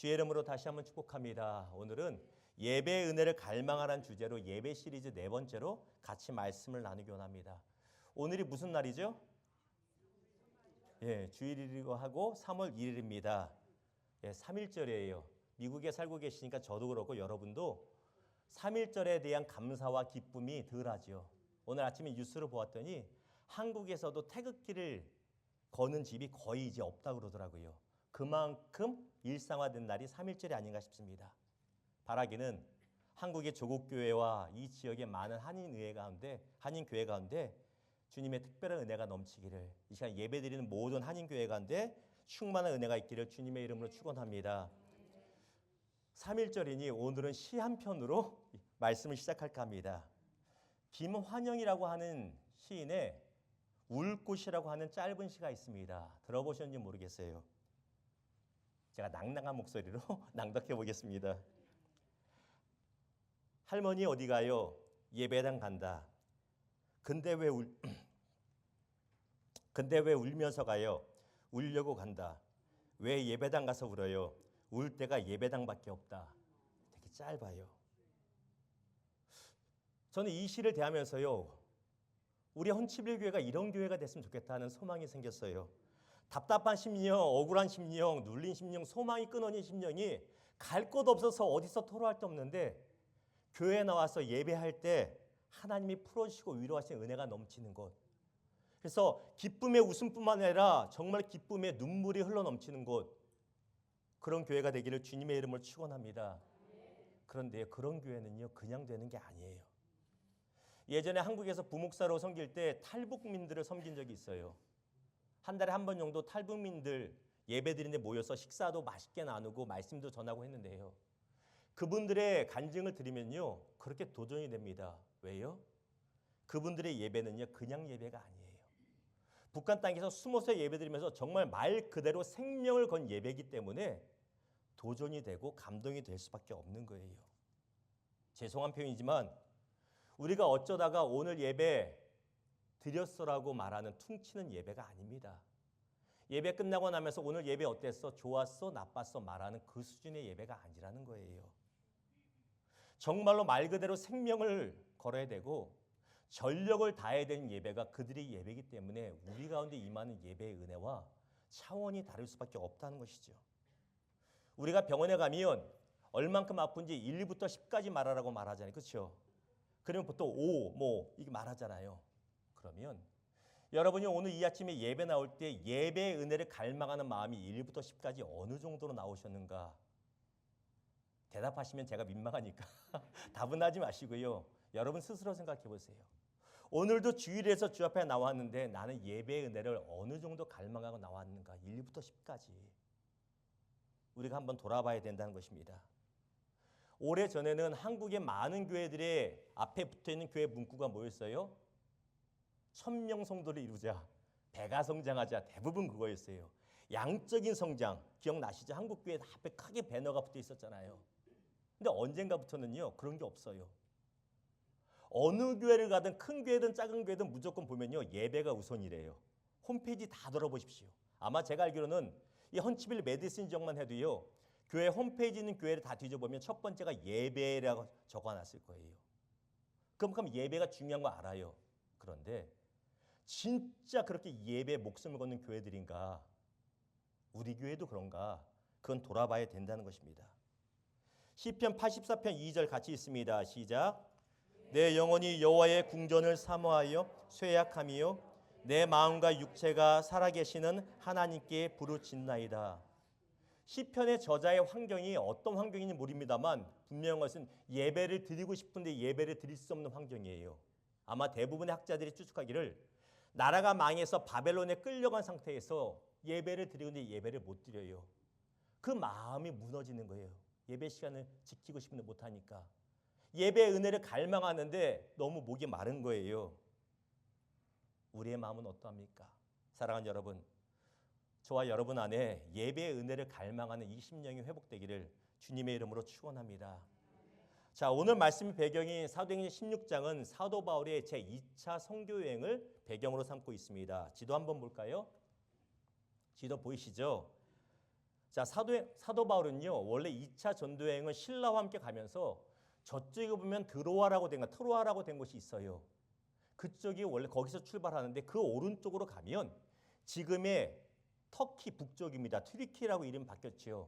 주의 이름으로 다시 한번 축복합니다. 오늘은 예배의 은혜를 갈망하라는 주제로 예배 시리즈 네 번째로 같이 말씀을 나누기 원합니다. 오늘이 무슨 날이죠? 주일이기도 하고 3월 1일입니다. 3.1절이에요. 미국에 살고 계시니까 저도 그렇고 여러분도 3.1절에 대한 감사와 기쁨이 덜하죠. 오늘 아침에 뉴스를 보았더니 한국에서도 태극기를 거는 집이 거의 이제 없다고 그러더라고요. 그만큼 일상화된 날이 3.1절이 아닌가 싶습니다. 바라기는 한국의 조국교회와 이 지역의 많은 한인교회 가운데 주님의 특별한 은혜가 넘치기를, 이 시간 예배드리는 모든 한인교회 가운데 충만한 은혜가 있기를 주님의 이름으로 축원합니다. 3.1절이니 오늘은 시 한 편으로 말씀을 시작할까 합니다. 김환영이라고 하는 시인의 울꽃이라고 하는 짧은 시가 있습니다. 들어보셨는지 모르겠어요. 제가 낭낭한 목소리로 낭독해 보겠습니다. 할머니 어디 가요? 예배당 간다. 근데 왜 울면서 가요? 울려고 간다. 왜 예배당 가서 울어요? 울 때가 예배당밖에 없다. 되게 짧아요. 저는 이 시를 대하면서요, 우리 헌치빌교회가 이런 교회가 됐으면 좋겠다는 소망이 생겼어요. 답답한 심령, 억울한 심령, 눌린 심령, 소망이 끊어진 심령이 갈 곳 없어서 어디서 토로할 데 없는데 교회에 나와서 예배할 때 하나님이 풀어주시고 위로하시는 은혜가 넘치는 곳. 그래서 기쁨의 웃음뿐만 아니라 정말 기쁨의 눈물이 흘러넘치는 곳. 그런 교회가 되기를 주님의 이름으로 축원합니다. 그런데 그런 교회는요, 그냥 되는 게 아니에요. 예전에 한국에서 부목사로 섬길 때 탈북민들을 섬긴 적이 있어요. 한 달에 한 번 정도 탈북민들 예배드리는 데 모여서 식사도 맛있게 나누고 말씀도 전하고 했는데요. 그분들의 간증을 들으면요, 그렇게 도전이 됩니다. 왜요? 그분들의 예배는요, 그냥 예배가 아니에요. 북한 땅에서 숨어서 예배드리면서 정말 말 그대로 생명을 건 예배이기 때문에 도전이 되고 감동이 될 수밖에 없는 거예요. 죄송한 표현이지만 우리가 어쩌다가 오늘 예배 드렸어라고 말하는 퉁치는 예배가 아닙니다. 예배 끝나고 나면서 오늘 예배 어땠어? 좋았어? 나빴어? 말하는 그 수준의 예배가 아니라는 거예요. 정말로 말 그대로 생명을 걸어야 되고 전력을 다해야 되는 예배가 그들의 예배이기 때문에 우리 가운데 임하는 예배의 은혜와 차원이 다를 수밖에 없다는 것이죠. 우리가 병원에 가면 얼만큼 아픈지 1부터 10까지 말하라고 말하잖아요. 그렇죠? 그러면 보통 5, 이게 말하잖아요. 그러면 여러분이 오늘 이 아침에 예배 나올 때 예배의 은혜를 갈망하는 마음이 1부터 10까지 어느 정도로 나오셨는가? 대답하시면 제가 민망하니까 답은 하지 마시고요. 여러분 스스로 생각해 보세요. 오늘도 주일에서 주 앞에 나왔는데 나는 예배의 은혜를 어느 정도 갈망하고 나왔는가? 1부터 10까지. 우리가 한번 돌아봐야 된다는 것입니다. 오래전에는 한국의 많은 교회들의 앞에 붙어있는 교회 문구가 뭐였어요? 1000명 성도를 이루자, 배가 성장하자, 대부분 그거였어요. 양적인 성장, 기억나시죠? 한국 교회 앞에 크게 배너가 붙어 있었잖아요. 근데 언젠가부터는요, 그런 게 없어요. 어느 교회를 가든 큰 교회든 작은 교회든 무조건 보면요, 예배가 우선이래요. 홈페이지 다 돌아보십시오. 아마 제가 알기로는 이 헌치빌 메디슨 지역만 해도요, 교회 홈페이지 있는 교회를 다 뒤져보면 첫 번째가 예배라고 적어놨을 거예요. 그럼 예배가 중요한 거 알아요. 그런데 진짜 그렇게 예배에 목숨을 거는 교회들인가? 우리 교회도 그런가? 그건 돌아봐야 된다는 것입니다. 시편 84편 2절 같이 있습니다. 시작. 내 영혼이 여호와의 궁전을 사모하여 쇠약함이요 내 마음과 육체가 살아계시는 하나님께 부르짖나이다. 시편의 저자의 환경이 어떤 환경인지 모릅니다만 분명한 것은 예배를 드리고 싶은데 예배를 드릴 수 없는 환경이에요. 아마 대부분의 학자들이 추측하기를 나라가 망해서 바벨론에 끌려간 상태에서 예배를 드리는데 예배를 못 드려요. 그 마음이 무너지는 거예요. 예배 시간을 지키고 싶은데 못하니까. 예배의 은혜를 갈망하는데 너무 목이 마른 거예요. 우리의 마음은 어떠합니까? 사랑하는 여러분, 저와 여러분 안에 예배의 은혜를 갈망하는 이 심령이 회복되기를 주님의 이름으로 축원합니다. 자, 오늘 말씀 배경인 사도행전 16장은 사도 바울의 제2차 선교 여행을 배경으로 삼고 있습니다. 지도 한번 볼까요? 지도 보이시죠? 자, 사도 바울은요, 원래 2차 전도여행은 신라와 함께 가면서 저쪽에 보면 트로아라고 된 곳이 있어요. 그쪽이 원래 거기서 출발하는데 그 오른쪽으로 가면 지금의 터키 북쪽입니다. 트리키라고 이름 바뀌었지요.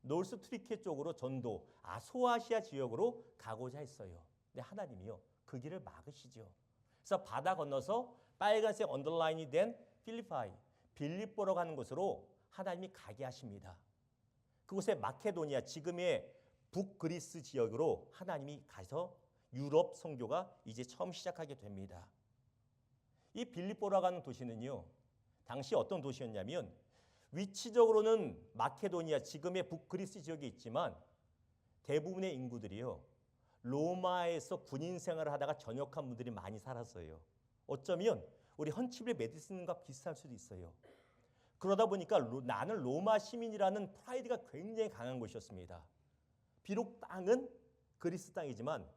노스 트리키 쪽으로 전도, 소아시아 지역으로 가고자 했어요. 근데 하나님이요, 그 길을 막으시죠. 그래서 바다 건너서 빨간색 언더라인이 된 빌립보로 가는 곳으로 하나님이 가게 하십니다. 그곳에 마케도니아, 지금의 북그리스 지역으로 하나님이 가서 유럽 선교가 이제 처음 시작하게 됩니다. 이 빌립보라고 하는 도시는요, 당시 어떤 도시였냐면 위치적으로는 마케도니아, 지금의 북그리스 지역에 있지만 대부분의 인구들이요, 로마에서 군인 생활을 하다가 전역한 분들이 많이 살았어요. 어쩌면 우리 헌치빌 메디슨과 비슷할 수도 있어요. 그러다 보니까 나는 로마 시민이라는 프라이드가 굉장히 강한 곳이었습니다. 비록 땅은 그리스 땅이지만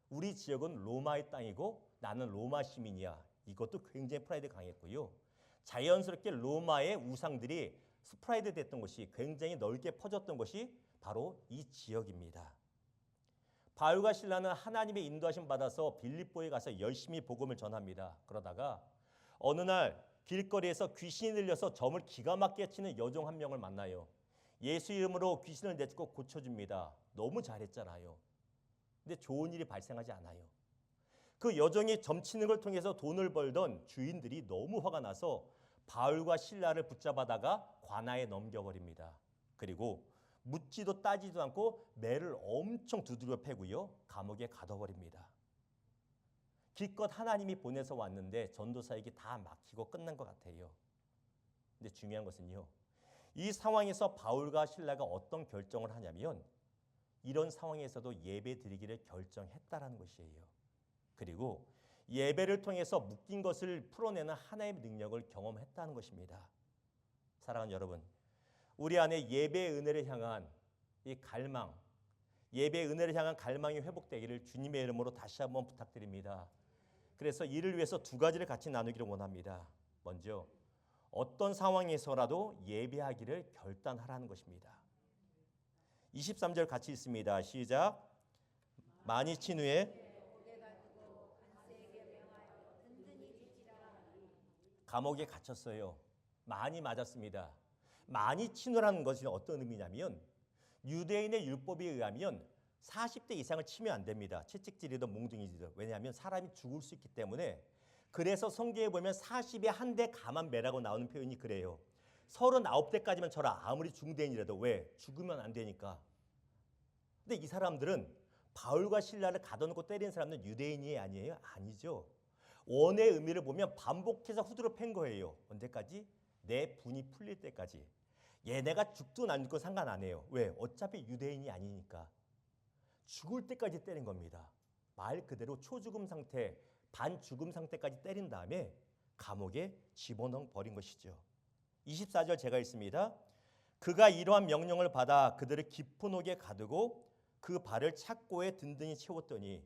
우리 지역은 로마의 땅이고 나는 로마 시민이야. 이것도 굉장히 프라이드가 강했고요. 자연스럽게 로마의 우상들이 스프라이드 됐던 것이 굉장히 넓게 퍼졌던 것이 바로 이 지역입니다. 바울과 실라는 하나님의 인도하심 받아서 빌립보에 가서 열심히 복음을 전합니다. 그러다가 어느 날 길거리에서 귀신이 들려서 점을 기가 막히게 치는 여종 한 명을 만나요. 예수 이름으로 귀신을 내쫓고 고쳐줍니다. 너무 잘했잖아요. 근데 좋은 일이 발생하지 않아요. 그 여종이 점치는 걸 통해서 돈을 벌던 주인들이 너무 화가 나서 바울과 실라를 붙잡아다가 관아에 넘겨버립니다. 그리고 묻지도 따지도 않고 매를 엄청 두드려 패고요, 감옥에 가둬버립니다. 기껏 하나님이 보내서 왔는데 전도사에게 다 막히고 끝난 것 같아요. 근데 중요한 것은요, 이 상황에서 바울과 실라가 어떤 결정을 하냐면 이런 상황에서도 예배 드리기를 결정했다라는 것이에요. 그리고 예배를 통해서 묶인 것을 풀어내는 하나님의 능력을 경험했다는 것입니다. 사랑하는 여러분, 우리 안에 예배의 은혜를 향한 이 갈망, 예배의 은혜를 향한 갈망이 회복되기를 주님의 이름으로 다시 한번 부탁드립니다. 그래서 이를 위해서 두 가지를 같이 나누기를 원합니다. 먼저 어떤 상황에서라도 예배하기를 결단하라는 것입니다. 23절 같이 있습니다. 시작. 많이 친 후에 감옥에 갇혔어요. 많이 맞았습니다. 많이 친후라는 것이 어떤 의미냐면 유대인의 율법에 의하면 40대 이상을 치면 안 됩니다. 채찍질이든 몽둥이질이든. 왜냐하면 사람이 죽을 수 있기 때문에. 그래서 성경에 보면 40에 한 대 가만 매라고 나오는 표현이 그래요. 39대까지만 쳐라. 아무리 중대인이라도. 왜? 죽으면 안 되니까. 근데 이 사람들은 바울과 실라를 가둬놓고 때린 사람들은 유대인이 아니에요? 아니죠. 원의 의미를 보면 반복해서 후드로 팬 거예요. 언제까지? 내 분이 풀릴 때까지. 얘네가 죽든 안 죽든 상관 안 해요. 왜? 어차피 유대인이 아니니까. 죽을 때까지 때린 겁니다. 말 그대로 초죽음 상태, 반죽음 상태까지 때린 다음에 감옥에 집어넣어 버린 것이죠. 24절 제가 읽습니다. 그가 이러한 명령을 받아 그들을 깊은 옥에 가두고 그 발을 착고에 든든히 채웠더니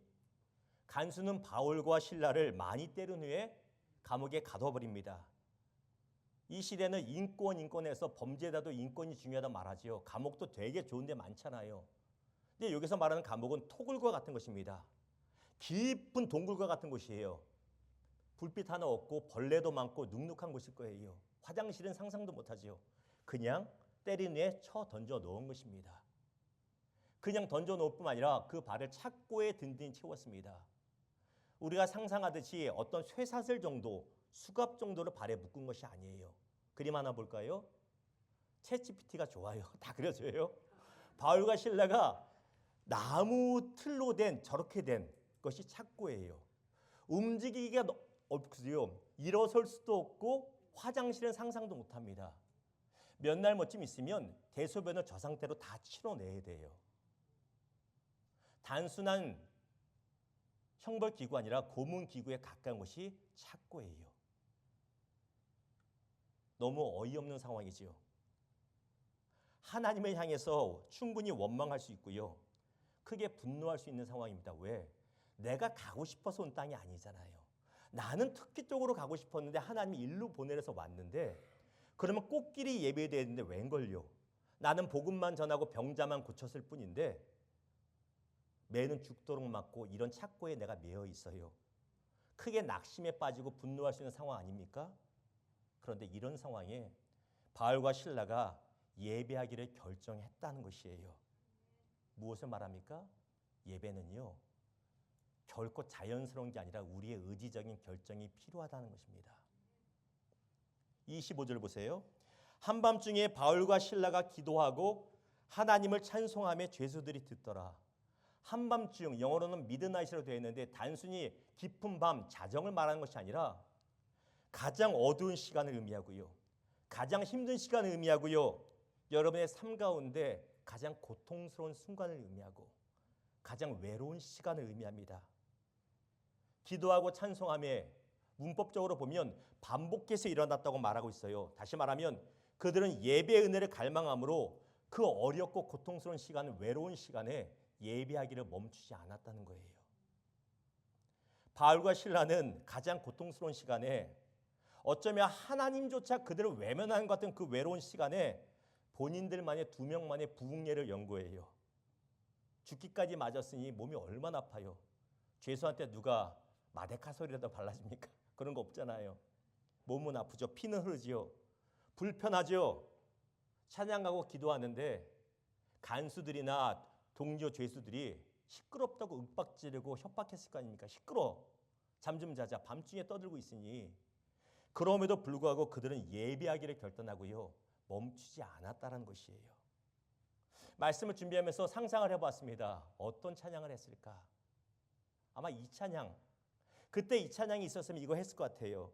간수는 바울과 실라를 많이 때린 후에 감옥에 가둬버립니다. 이 시대는 인권에서 범죄자도 인권이 중요하다 말하지요. 감옥도 되게 좋은 데 많잖아요. 근데 여기서 말하는 감옥은 토굴과 같은 것입니다. 깊은 동굴과 같은 곳이에요. 불빛 하나 없고 벌레도 많고 눅눅한 곳일 거예요. 화장실은 상상도 못하지요. 그냥 때린 후에 쳐 던져 놓은 것입니다. 그냥 던져 놓을 뿐만 아니라 그 발을 착고에 든든히 채웠습니다. 우리가 상상하듯이 어떤 쇠사슬 정도, 수갑 정도를 발에 묶은 것이 아니에요. 그림 하나 볼까요? 챗GPT가 좋아요. 다 그려져요. 바울과 실라가 나무 틀로 된 저렇게 된 것이 착고예요. 움직이기가 없고요. 일어설 수도 없고 화장실은 상상도 못합니다. 몇 날 멋쯤 있으면 대소변을 저 상태로 다 치러내야 돼요. 단순한 형벌기구 아니라 고문기구에 가까운 것이 착고예요. 너무 어이없는 상황이지요. 하나님을 향해서 충분히 원망할 수 있고요. 크게 분노할 수 있는 상황입니다. 왜? 내가 가고 싶어서 온 땅이 아니잖아요. 나는 특기 쪽으로 가고 싶었는데 하나님이 일로 보내려서 왔는데 그러면 꽃길이 예배되는데 웬걸요? 나는 복음만 전하고 병자만 고쳤을 뿐인데 매는 죽도록 맞고 이런 착고에 내가 매여 있어요. 크게 낙심에 빠지고 분노할 수 있는 상황 아닙니까? 그런데 이런 상황에 바울과 실라가 예배하기를 결정했다는 것이에요. 무엇을 말합니까? 예배는요, 결코 자연스러운 게 아니라 우리의 의지적인 결정이 필요하다는 것입니다. 25절 보세요. 한밤중에 바울과 실라가 기도하고 하나님을 찬송하며 죄수들이 듣더라. 한밤중, 영어로는 미드나잇이라고 되어 있는데 단순히 깊은 밤, 자정을 말하는 것이 아니라 가장 어두운 시간을 의미하고요. 가장 힘든 시간을 의미하고요. 여러분의 삶 가운데 가장 고통스러운 순간을 의미하고 가장 외로운 시간을 의미합니다. 기도하고 찬송하며 문법적으로 보면 반복해서 일어났다고 말하고 있어요. 다시 말하면 그들은 예배의 은혜를 갈망함으로 그 어렵고 고통스러운 시간을 외로운 시간에 예배하기를 멈추지 않았다는 거예요. 바울과 실라는 가장 고통스러운 시간에 어쩌면 하나님조차 그들을 외면하는 것 같은 그 외로운 시간에 본인들만의 두 명만의 부흥예를 연구해요. 죽기까지 맞았으니 몸이 얼마나 아파요. 죄수한테 누가 마데카솔이라도 발라줍니까? 그런 거 없잖아요. 몸은 아프죠. 피는 흐르지요. 불편하죠. 찬양하고 기도하는데 간수들이나 동료 죄수들이 시끄럽다고 윽박 지르고 협박했을 거 아닙니까? 시끄러. 잠 좀 자자. 밤중에 떠들고 있으니. 그럼에도 불구하고 그들은 예배하기를 결단하고요. 멈추지 않았다는 것이에요. 말씀을 준비하면서 상상을 해봤습니다. 어떤 찬양을 했을까? 아마 이 찬양. 그때 이 찬양이 있었으면 이거 했을 것 같아요.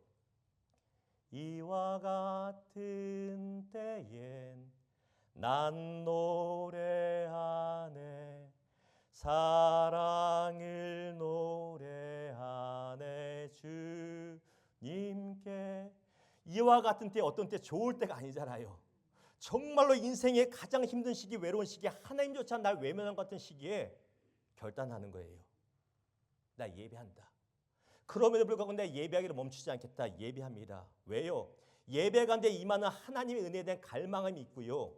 이와 같은 때엔 난 노래하네 사랑을 노래하네 주님께. 이와 같은 때 어떤 때 좋을 때가 아니잖아요. 정말로 인생의 가장 힘든 시기, 외로운 시기에 하나님조차 날 외면한 것 같은 시기에 결단하는 거예요. 나 예배한다. 그럼에도 불구하고 내 예배하기를 멈추지 않겠다. 예배합니다. 왜요? 예배 가운데 임하는 하나님의 은혜에 대한 갈망함이 있고요.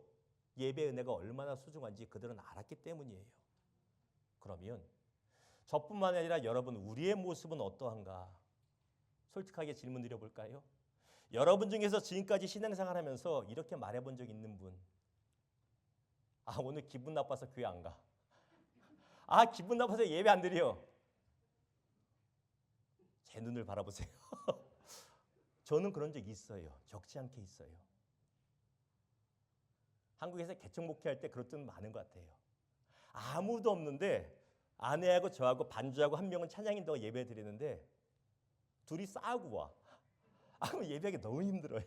예배의 은혜가 얼마나 소중한지 그들은 알았기 때문이에요. 그러면 저뿐만 아니라 여러분 우리의 모습은 어떠한가? 솔직하게 질문 드려볼까요? 여러분 중에서 지금까지 신앙생활 하면서 이렇게 말해본 적 있는 분? 아, 오늘 기분 나빠서 교회 안 가. 아, 기분 나빠서 예배 안 드려. 제 눈을 바라보세요. 저는 그런 적 있어요. 적지 않게 있어요. 한국에서 개척 목회할 때 그런 분 많은 것 같아요. 아무도 없는데 아내하고 저하고 반주하고 한 명은 찬양인다고 예배 드리는데 둘이 싸우고 와. 아, 그럼 예배하기 너무 힘들어요.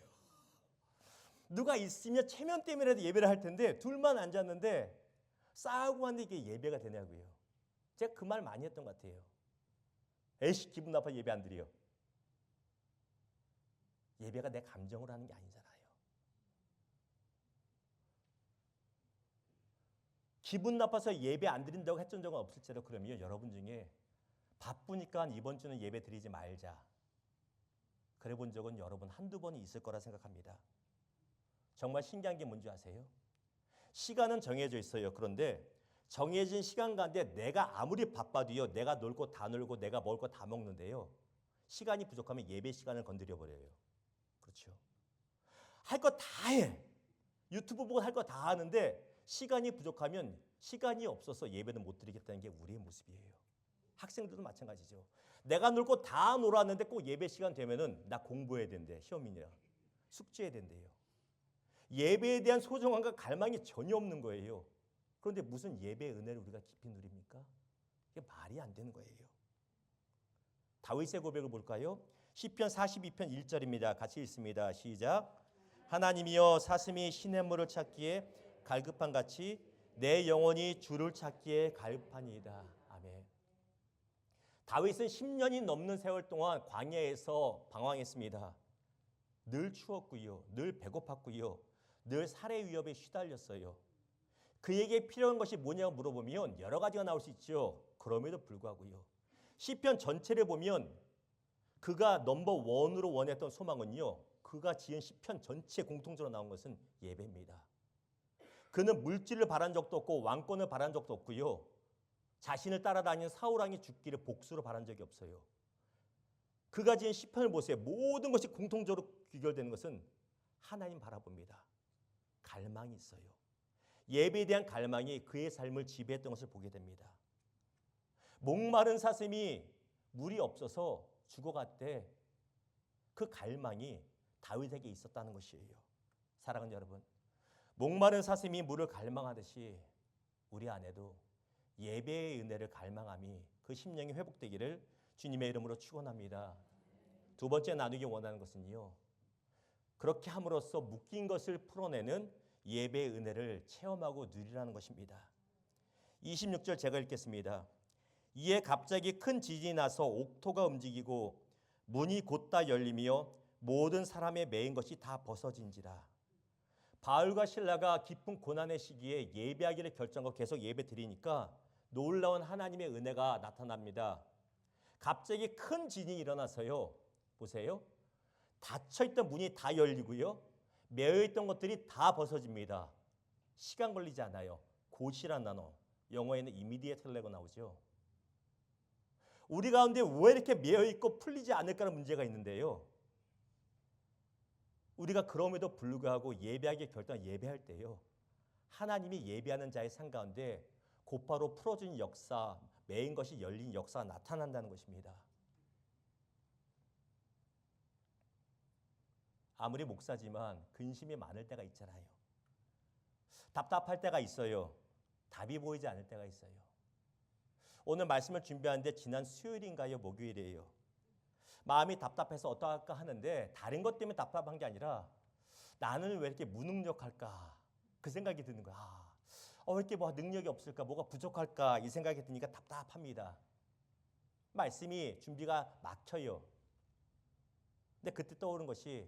누가 있으면 체면 때문에라도 예배를 할 텐데 둘만 앉았는데 싸우고 하는데 이게 예배가 되냐고요. 제가 그 말 많이 했던 것 같아요. 에이씨 기분 나빠 예배 안 드려. 예배가 내 감정으로 하는 게 아니잖아요. 기분 나빠서 예배 안 드린다고 했던 적은 없을지라도 그러면 여러분 중에 바쁘니까 이번 주는 예배 드리지 말자. 그래 본 적은 여러분 한두 번이 있을 거라 생각합니다. 정말 신기한 게 뭔지 아세요? 시간은 정해져 있어요. 그런데 정해진 시간 가운데 내가 아무리 바빠도요. 내가 놀 거 다 놀고 내가 먹을 거 다 먹는데요. 시간이 부족하면 예배 시간을 건드려 버려요. 그렇죠? 할 거 다 해. 유튜브 보고 할 거 다 하는데 시간이 부족하면 시간이 없어서 예배는 못 드리겠다는 게 우리의 모습이에요. 학생들도 마찬가지죠. 내가 놀 거 다 놀았는데 꼭 예배 시간 되면은 나 공부해야 된대. 시험이냐. 숙제해야 된대요. 예배에 대한 소중함과 갈망이 전혀 없는 거예요. 그런데 무슨 예배의 은혜를 우리가 깊이 누립니까? 이게 말이 안 되는 거예요. 다윗의 고백을 볼까요? 시편 42편 1절입니다. 같이 읽습니다. 시작. 하나님이여 사슴이 시냇물을 찾기에 갈급한 같이 내 영혼이 주를 찾기에 갈급하니이다. 아멘. 다윗은 10년이 넘는 세월 동안 광야에서 방황했습니다. 늘 추웠고요. 늘 배고팠고요. 늘 살해 위협에 시달렸어요. 그에게 필요한 것이 뭐냐고 물어보면 여러 가지가 나올 수 있죠. 그럼에도 불구하고요. 시편 전체를 보면 그가 넘버 원으로 원했던 소망은요. 그가 지은 시편 전체 공통적으로 나온 것은 예배입니다. 그는 물질을 바란 적도 없고 왕권을 바란 적도 없고요. 자신을 따라다니는 사울왕이 죽기를 복수로 바란 적이 없어요. 그가 지은 시편을 보세요. 모든 것이 공통적으로 귀결되는 것은 하나님 바라봅니다. 갈망이 있어요. 예배에 대한 갈망이 그의 삶을 지배했던 것을 보게 됩니다. 목마른 사슴이 물이 없어서 죽어갔대. 그 갈망이 다윗에게 있었다는 것이에요. 사랑하는 여러분, 목마른 사슴이 물을 갈망하듯이 우리 안에도 예배의 은혜를 갈망함이 그 심령이 회복되기를 주님의 이름으로 축원합니다. 두 번째 나누기 원하는 것은요, 그렇게 함으로써 묶인 것을 풀어내는 예배의 은혜를 체험하고 누리라는 것입니다. 26절 제가 읽겠습니다. 이에 갑자기 큰 지진이 나서 옥토가 움직이고 문이 곧다 열리며 모든 사람의 매인 것이 다 벗어진지라. 바울과 실라가 깊은 고난의 시기에 예배하기를 결정하고 계속 예배 드리니까 놀라운 하나님의 은혜가 나타납니다. 갑자기 큰 지진이 일어나서요. 보세요. 닫혀있던 문이 다 열리고요. 매여있던 것들이 다 벗어집니다. 시간 걸리지 않아요. 곧이란 단어, 영어에는 immediately라고 나오죠. 우리 가운데 왜 이렇게 매여있고 풀리지 않을까라는 문제가 있는데요. 우리가 그럼에도 불구하고 예배하기에 결정한 예배할 때요. 하나님이 예배하는 자의 삶 가운데 곧바로 풀어주는 역사, 매인 것이 열린 역사가 나타난다는 것입니다. 아무리 목사지만 근심이 많을 때가 있잖아요. 답답할 때가 있어요. 답이 보이지 않을 때가 있어요. 오늘 말씀을 준비하는데 지난 수요일인가요? 목요일이에요. 마음이 답답해서 어떡할까 하는데 다른 것 때문에 답답한 게 아니라 나는 왜 이렇게 무능력할까? 그 생각이 드는 거야. 왜 이렇게 뭐 능력이 없을까? 뭐가 부족할까? 이 생각이 드니까 답답합니다. 말씀이 준비가 막혀요. 근데 그때 떠오른 것이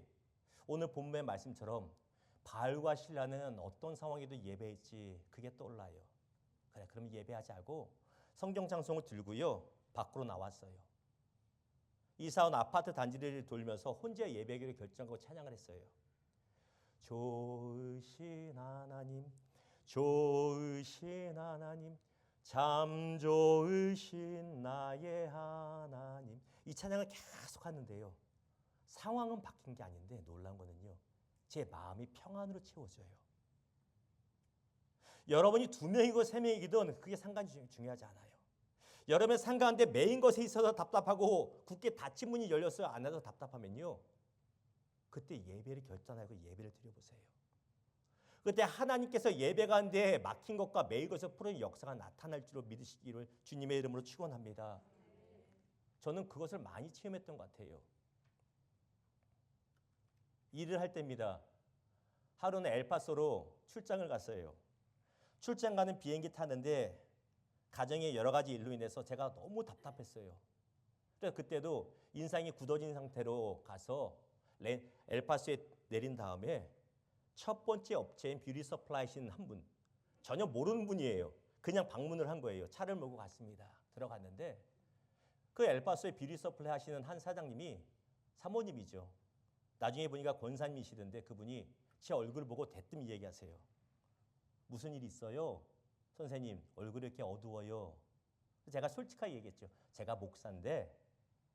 오늘 본문의 말씀처럼 바울과 실라는 어떤 상황에도 예배했지 그게 떠올라요. 그래, 그럼 예배하지 않고 성경 찬송을 들고요. 밖으로 나왔어요. 이사온 아파트 단지를 돌면서 혼자 예배하기로 결정하고 찬양을 했어요. 좋으신 하나님, 좋으신 하나님, 참 좋으신 나의 하나님. 이 찬양을 계속 하는데요. 상황은 바뀐 게 아닌데 놀라운 거는요. 제 마음이 평안으로 채워져요. 여러분이 2명이고 3명이든 그게 상관이 중요하지 않아요. 여러분의 삶 가운데 매인 것에 있어서 답답하고 굳게 닫힌 문이 열렸어요. 안 해서 답답하면요. 그때 예배를 결단하고 예배를 드려보세요. 그때 하나님께서 예배 가운데 막힌 것과 매인 것을 푸는 역사가 나타날 줄로 믿으시기를 주님의 이름으로 축원합니다. 저는 그것을 많이 체험했던 것 같아요. 일을 할 때입니다. 하루는 엘파소로 출장을 갔어요. 출장 가는 비행기 타는데 가정의 여러 가지 일로 인해서 제가 너무 답답했어요. 그래서 그때도 인상이 굳어진 상태로 가서 엘파소에 내린 다음에 첫 번째 업체인 뷰티 서플라이신 한 분, 전혀 모르는 분이에요. 그냥 방문을 한 거예요. 차를 몰고 갔습니다. 들어갔는데 그 엘파소에 뷰티 서플라이 하시는 한 사장님이 사모님이죠. 나중에 보니까 권사님이시던데 그분이 제 얼굴 보고 대뜸 얘기하세요. 무슨 일 있어요? 선생님, 얼굴이 이렇게 어두워요. 제가 솔직하게 얘기했죠. 제가 목사인데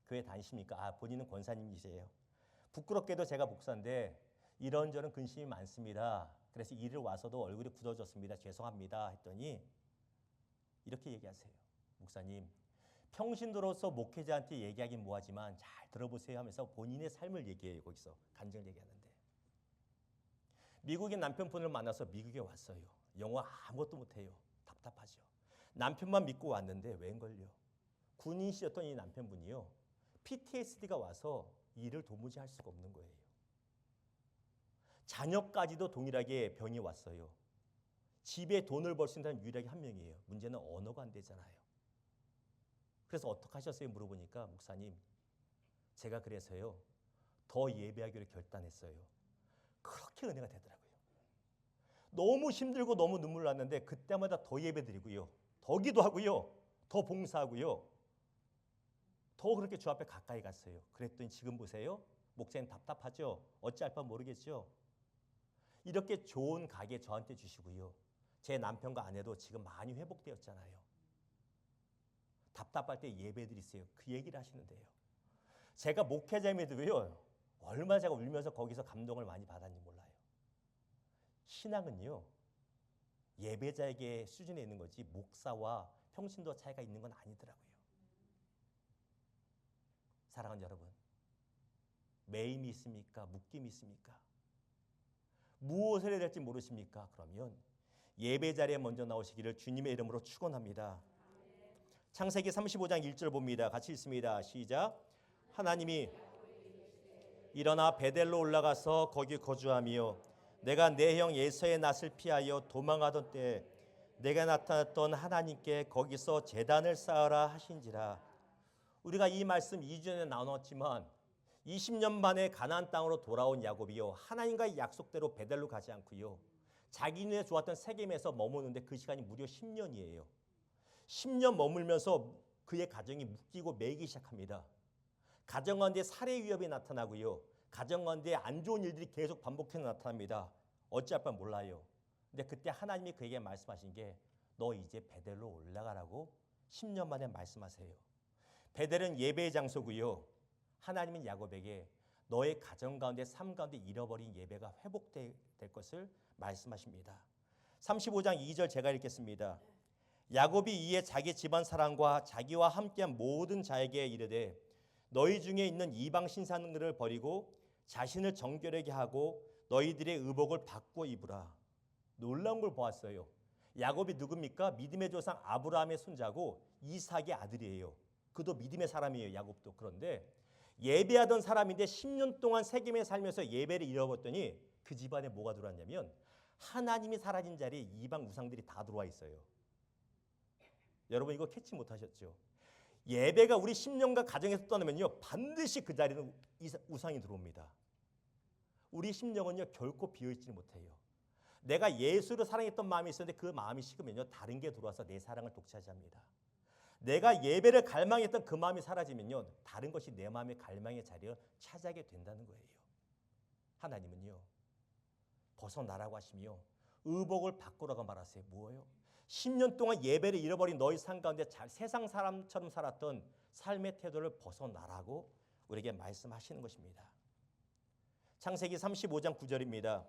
교회 다니십니까? 본인은 권사님이세요. 부끄럽게도 제가 목사인데 이런저런 근심이 많습니다. 그래서 일을 와서도 얼굴이 굳어졌습니다. 죄송합니다. 했더니 이렇게 얘기하세요. 목사님, 평신도로서 목회자한테 얘기하긴 뭐하지만 잘 들어보세요 하면서 본인의 삶을 얘기해요. 거기서 간증을 얘기하는데 미국인 남편분을 만나서 미국에 왔어요. 영어 아무것도 못해요. 답답하죠. 남편만 믿고 왔는데 웬걸요. 군인이셨던 이 남편분이요. PTSD가 와서 일을 도무지 할 수가 없는 거예요. 자녀까지도 동일하게 병이 왔어요. 집에 돈을 벌 수 있는 유일하게 한 명이에요. 문제는 언어가 안 되잖아요. 그래서 어떻게 하셨어요? 물어보니까 목사님, 제가 그래서요. 더 예배하기로 결단했어요. 그렇게 은혜가 되더라고요. 너무 힘들고 너무 눈물 났는데 그때마다 더 예배드리고요. 더 기도하고요. 더 봉사하고요. 더 그렇게 주 앞에 가까이 갔어요. 그랬더니 지금 보세요. 목사님 답답하죠? 어찌할 바 모르겠죠? 이렇게 좋은 가게 저한테 주시고요. 제 남편과 아내도 지금 많이 회복되었잖아요. 답답할 때 예배 드리세요. 그 얘기를 하시는데요. 제가 목회자임에도요. 얼마나 제가 울면서 거기서 감동을 많이 받았는지 몰라요. 신앙은요. 예배자에게 수준에 있는 거지 목사와 평신도 차이가 있는 건 아니더라고요. 사랑하는 여러분, 매임이 있습니까? 묶임이 있습니까? 무엇을 해야 될지 모르십니까? 그러면 예배 자리에 먼저 나오시기를 주님의 이름으로 축원합니다. 창세기 35장 1절 봅니다. 같이 읽습니다. 시작. 하나님이 일어나 베델로 올라가서 거기 거주하며 내가 내 형 에서의 낯을 피하여 도망하던 때에 내가 나타났던 하나님께 거기서 제단을 쌓으라 하신지라. 우리가 이 말씀 2주 전에 나눴지만 20년 만에 가나안 땅으로 돌아온 야곱이요. 하나님과의 약속대로 베델로 가지 않고요. 자기 눈에 좋았던 세겜에서 머무는데 그 시간이 무려 10년이에요. 10년 머물면서 그의 가정이 묶이고 매이기 시작합니다. 가정 가운데 살해 위협이 나타나고요. 가정 가운데 안 좋은 일들이 계속 반복해서 나타납니다. 어찌할 바 몰라요. 근데 그때 하나님이 그에게 말씀하신 게 너 이제 베델로 올라가라고 10년 만에 말씀하세요. 베델은 예배의 장소고요. 하나님은 야곱에게 너의 가정 가운데 삶 가운데 잃어버린 예배가 회복될 것을 말씀하십니다. 35장 2절 제가 읽겠습니다. 야곱이 이에 자기 집안 사람과 자기와 함께한 모든 자에게 이르되 너희 중에 있는 이방 신상들을 버리고 자신을 정결하게 하고 너희들의 의복을 바꾸어 입으라. 놀라운 걸 보았어요. 야곱이 누굽니까? 믿음의 조상 아브라함의 손자고 이삭의 아들이에요. 그도 믿음의 사람이에요. 야곱도. 그런데 예배하던 사람인데 10년 동안 세겜에 살면서 예배를 잃어버렸더니 그 집안에 뭐가 들어왔냐면 하나님이 사라진 자리에 이방 우상들이 다 들어와 있어요. 여러분 이거 캐치 못하셨죠? 예배가 우리 10년간 가정에서 떠나면요 반드시 그 자리는 우상이 들어옵니다. 우리 심령은요 결코 비어있지 못해요. 내가 예수를 사랑했던 마음이 있었는데 그 마음이 식으면요 다른 게 들어와서 내 사랑을 독차지합니다. 내가 예배를 갈망했던 그 마음이 사라지면요 다른 것이 내 마음의 갈망의 자리를 차지하게 된다는 거예요. 하나님은요 벗어나라고 하시며 의복을 바꾸라고 말하세요. 뭐예요? 10년 동안 예배를 잃어버린 너희 삶 가운데 세상 사람처럼 살았던 삶의 태도를 벗어나라고 우리에게 말씀하시는 것입니다. 창세기 35장 9절입니다.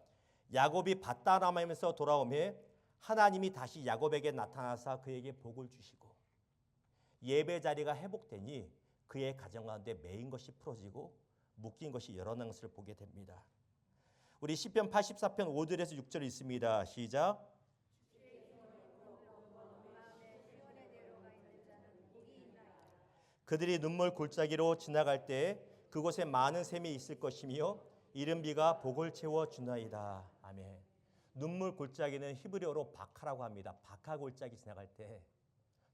야곱이 밧다람에서 돌아오매 하나님이 다시 야곱에게 나타나사 그에게 복을 주시고 예배 자리가 회복되니 그의 가정 가운데 매인 것이 풀어지고 묶인 것이 열어난 것을 보게 됩니다. 우리 시편 84편 5절에서 6절 있습니다. 시작. 그들이 눈물 골짜기로 지나갈 때 그곳에 많은 샘이 있을 것이며 이른 비가 복을 채워 주나이다. 아멘. 눈물 골짜기는 히브리어로 바카라고 합니다. 바카 골짜기 지나갈 때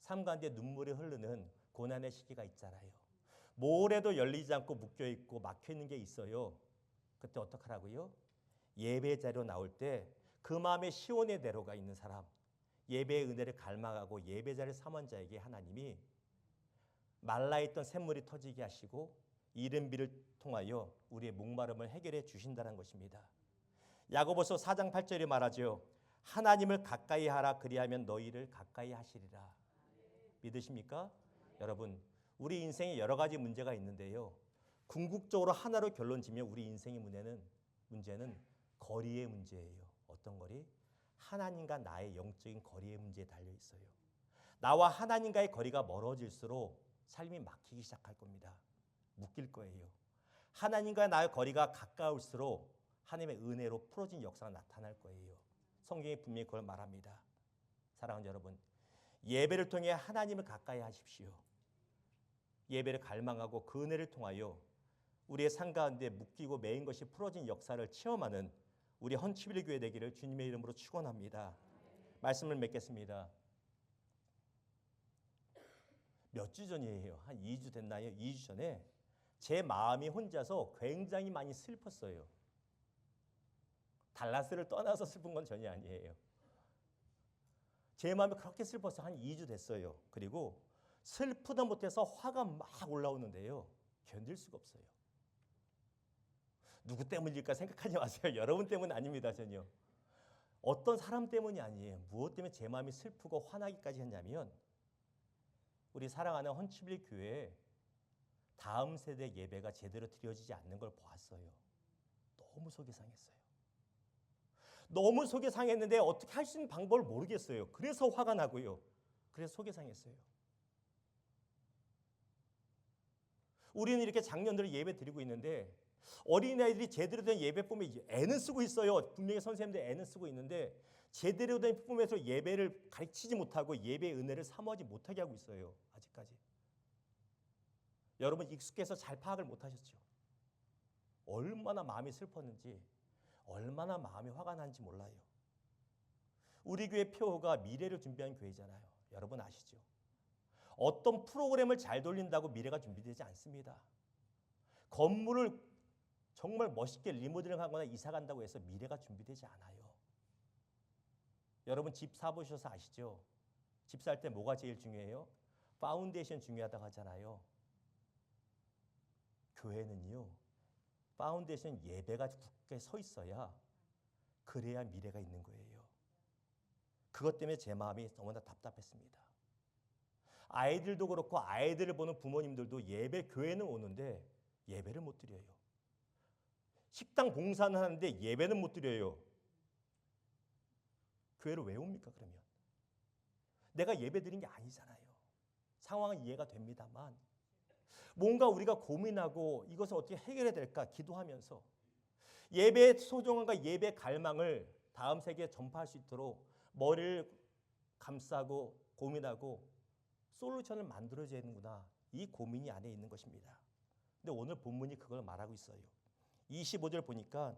삶 가운데 눈물이 흐르는 고난의 시기가 있잖아요. 모래도 열리지 않고 묶여 있고 막혀 있는 게 있어요. 그때 어떡하라고요? 예배 자리로 나올 때 그 마음에 시온의 대로가 있는 사람, 예배의 은혜를 갈망하고 예배 자리를 삼은 자에게 하나님이 말라있던 샘물이 터지게 하시고 이른 비를 통하여 우리의 목마름을 해결해 주신다는 것입니다. 야고보서 4장 8절이 말하죠. 하나님을 가까이 하라 그리하면 너희를 가까이 하시리라. 믿으십니까? 여러분 우리 인생에 여러 가지 문제가 있는데요. 궁극적으로 하나로 결론지면 우리 인생의 문제는 거리의 문제예요. 어떤 거리? 하나님과 나의 영적인 거리의 문제에 달려 있어요. 나와 하나님과의 거리가 멀어질수록 삶이 막히기 시작할 겁니다. 묶일 거예요. 하나님과 나의 거리가 가까울수록 하나님의 은혜로 풀어진 역사가 나타날 거예요. 성경이 분명히 그걸 말합니다. 사랑하는 여러분, 예배를 통해 하나님을 가까이 하십시오. 예배를 갈망하고 그 은혜를 통하여 우리의 삶 가운데 묶이고 매인 것이 풀어진 역사를 체험하는 우리 헌치빌 교회 되기를 주님의 이름으로 축원합니다. 말씀을 맺겠습니다. 몇 주 전이에요. 한 2주 됐나요? 2주 전에 제 마음이 혼자서 굉장히 많이 슬펐어요. 달라스를 떠나서 슬픈 건 전혀 아니에요. 제 마음이 그렇게 슬퍼서 한 2주 됐어요. 그리고 슬프다 못해서 화가 막 올라오는데요. 견딜 수가 없어요. 누구 때문일까 생각하지 마세요. 여러분 때문 아닙니다. 전혀. 어떤 사람 때문이 아니에요. 무엇 때문에 제 마음이 슬프고 화나기까지 했냐면 우리 사랑하는 헌치빌 교회에 다음 세대 예배가 제대로 드려지지 않는 걸 보았어요. 너무 속이 상했어요. 너무 속이 상했는데 어떻게 할 수 있는 방법을 모르겠어요. 그래서 화가 나고요. 그래서 속이 상했어요. 우리는 이렇게 장년들을 예배 드리고 있는데 어린아이들이 제대로 된 예배 폼에 애는 쓰고 있어요. 분명히 선생님들 애는 쓰고 있는데 제대로 된 폼에서 예배를 가르치지 못하고 예배의 은혜를 사모하지 못하게 하고 있어요. 아직까지. 여러분 익숙해서 잘 파악을 못하셨죠. 얼마나 마음이 슬펐는지 얼마나 마음이 화가 난지 몰라요. 우리 교회 표어가 미래를 준비한 교회잖아요. 여러분 아시죠? 어떤 프로그램을 잘 돌린다고 미래가 준비되지 않습니다. 건물을 정말 멋있게 리모델링하거나 이사 간다고 해서 미래가 준비되지 않아요. 여러분 집 사보셔서 아시죠? 집 살 때 뭐가 제일 중요해요? 파운데이션 중요하다고 하잖아요. 교회는요. 파운데이션 예배가 굳게 서 있어야 그래야 미래가 있는 거예요. 그것 때문에 제 마음이 너무나 답답했습니다. 아이들도 그렇고 아이들을 보는 부모님들도 예배 교회는 오는데 예배를 못 드려요. 식당 봉사는 하는데 예배는 못 드려요. 교회를 왜 옵니까 그러면? 내가 예배 드린 게 아니잖아요. 상황은 이해가 됩니다만 뭔가 우리가 고민하고 이것을 어떻게 해결해야 될까 기도하면서 예배의 소중함과 예배의 갈망을 다음 세계에 전파할 수 있도록 머리를 감싸고 고민하고 솔루션을 만들어줘야 되는구나. 이 고민이 안에 있는 것입니다. 근데 오늘 본문이 그걸 말하고 있어요. 25절 보니까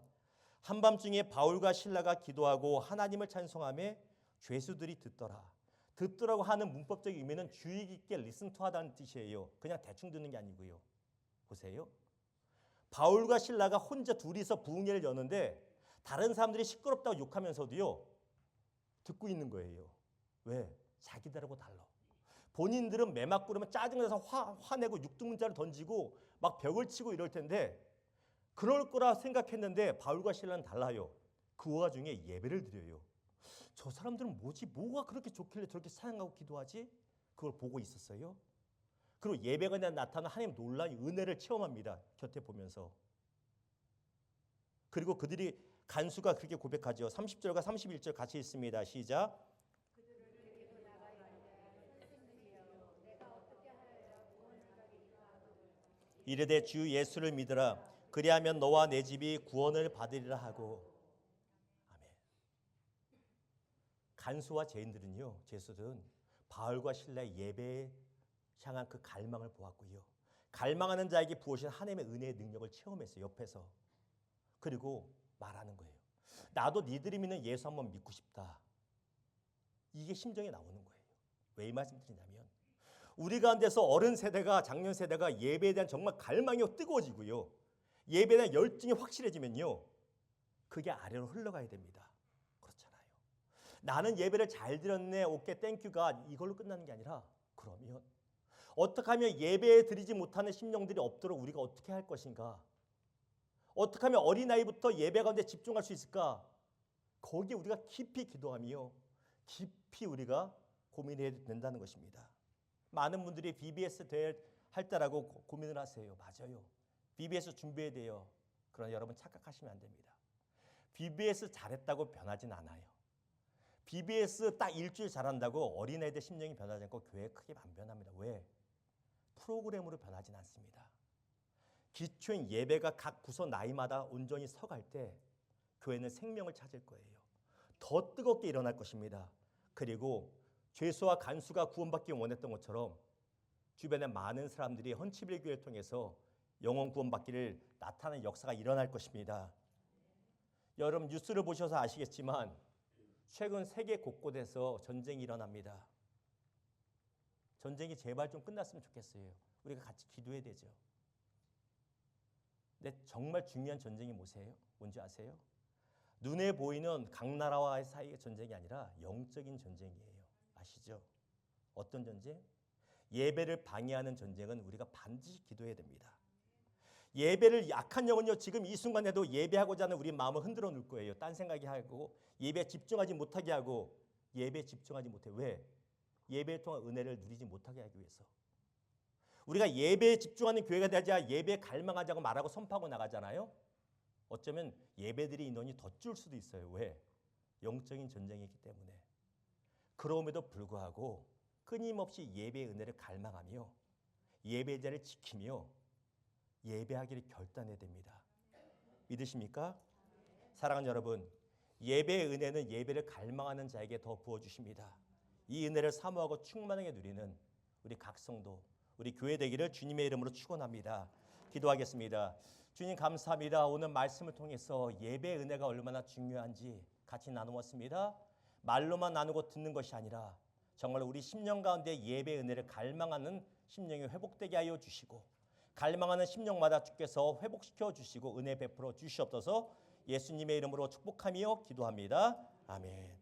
한밤중에 바울과 실라가 기도하고 하나님을 찬송하며 죄수들이 듣더라. 듣더라고 하는 문법적 의미는 주의 깊게 listen to 하다는 뜻이에요. 그냥 대충 듣는 게 아니고요. 보세요. 바울과 실라가 혼자 둘이서 부흥회를 여는데 다른 사람들이 시끄럽다고 욕하면서도요. 듣고 있는 거예요. 왜? 자기들하고 달라. 본인들은 매맞구르면 짜증나서 화내고 육두문자를 던지고 막 벽을 치고 이럴 텐데 그럴 거라 생각했는데 바울과 실라는 달라요. 그 와중에 예배를 드려요. 저 사람들은 뭐가 그렇게 좋길래 저렇게 사랑하고 기도하지? 그걸 보고 있었어요. 그리고 예배가 나타나는 하나님 놀라운 은혜를 체험합니다. 곁에 보면서. 그리고 그들이 간수가 그렇게 고백하죠. 30절과 31절 같이 읽습니다. 시작. 이르되 주 예수를 믿으라. 그리하면 너와 내 집이 구원을 받으리라 하고. 아멘. 간수와 죄인들은요, 죄수들은 바울과 실라의 예배에 향한 그 갈망을 보았고요. 갈망하는 자에게 부어진 하나님의 은혜의 능력을 체험했어요. 옆에서. 그리고 말하는 거예요. 나도 니들이 믿는 예수 한번 믿고 싶다. 이게 심정이 나오는 거예요. 왜 이 말씀 드리냐면 우리 가운데서 어른 세대가 장년 세대가 예배에 대한 정말 갈망이 뜨거워지고요. 예배에 대한 열정이 확실해지면요. 그게 아래로 흘러가야 됩니다. 그렇잖아요. 나는 예배를 잘 드렸네. 오케이 땡큐가 이걸로 끝나는 게 아니라 그러면 어떻게 하면 예배에 드리지 못하는 심령들이 없도록 우리가 어떻게 할 것인가? 어떻게 하면 어린아이부터 예배 가운데 집중할 수 있을까? 거기에 우리가 깊이 기도하며 깊이 우리가 고민해야 된다는 것입니다. 많은 분들이 BBS 할 때라고 고민을 하세요. 맞아요. BBS 준비해야 돼요. 그러나 여러분 착각하시면 안 됩니다. BBS 잘했다고 변하진 않아요. BBS 딱 일주일 잘한다고 어린애들 심령이 변하지 않고 교회 크게 안 변합니다. 왜? 프로그램으로 변하진 않습니다. 기초인 예배가 각 부서 나이마다 온전히 서갈 때 교회는 생명을 찾을 거예요. 더 뜨겁게 일어날 것입니다. 그리고 죄수와 간수가 구원받기 원했던 것처럼 주변에 많은 사람들이 헌치빌 교회를 통해서 영혼 구원받기를 나타내는 역사가 일어날 것입니다. 여러분 뉴스를 보셔서 아시겠지만 최근 세계 곳곳에서 전쟁이 일어납니다. 전쟁이 제발 좀 끝났으면 좋겠어요. 우리가 같이 기도해야 되죠. 근데 정말 중요한 전쟁이 뭔지 아세요? 눈에 보이는 각 나라와의 사이의 전쟁이 아니라 영적인 전쟁이에요. 아시죠? 어떤 전쟁? 예배를 방해하는 전쟁은 우리가 반드시 기도해야 됩니다. 예배를 약한 영은요 지금 이 순간에도 예배하고자 하는 우리 마음을 흔들어 놓을 거예요. 딴 생각이 하고 예배에 집중하지 못하게 하고 예배에 집중하지 못해. 왜? 예배를 통한 은혜를 누리지 못하게 하기 위해서. 우리가 예배에 집중하는 교회가 되자 예배에 갈망하자고 말하고 선포하고 나가잖아요. 어쩌면 예배드릴 인원이 더 줄 수도 있어요. 왜? 영적인 전쟁이기 때문에. 그럼에도 불구하고 끊임없이 예배의 은혜를 갈망하며 예배 자리를 지키며 예배하기를 결단해야 됩니다. 믿으십니까? 사랑하는 여러분, 예배의 은혜는 예배를 갈망하는 자에게 더 부어주십니다. 이 은혜를 사모하고 충만하게 누리는 우리 각 성도, 우리 교회 되기를 주님의 이름으로 축원합니다. 기도하겠습니다. 주님 감사합니다. 오늘 말씀을 통해서 예배의 은혜가 얼마나 중요한지 같이 나누었습니다. 말로만 나누고 듣는 것이 아니라 정말 우리 심령 가운데 예배의 은혜를 갈망하는 심령이 회복되게 하여 주시고 갈망하는 심령마다 주께서 회복시켜 주시고 은혜 베풀어 주시옵소서. 예수님의 이름으로 축복하며 기도합니다. 아멘.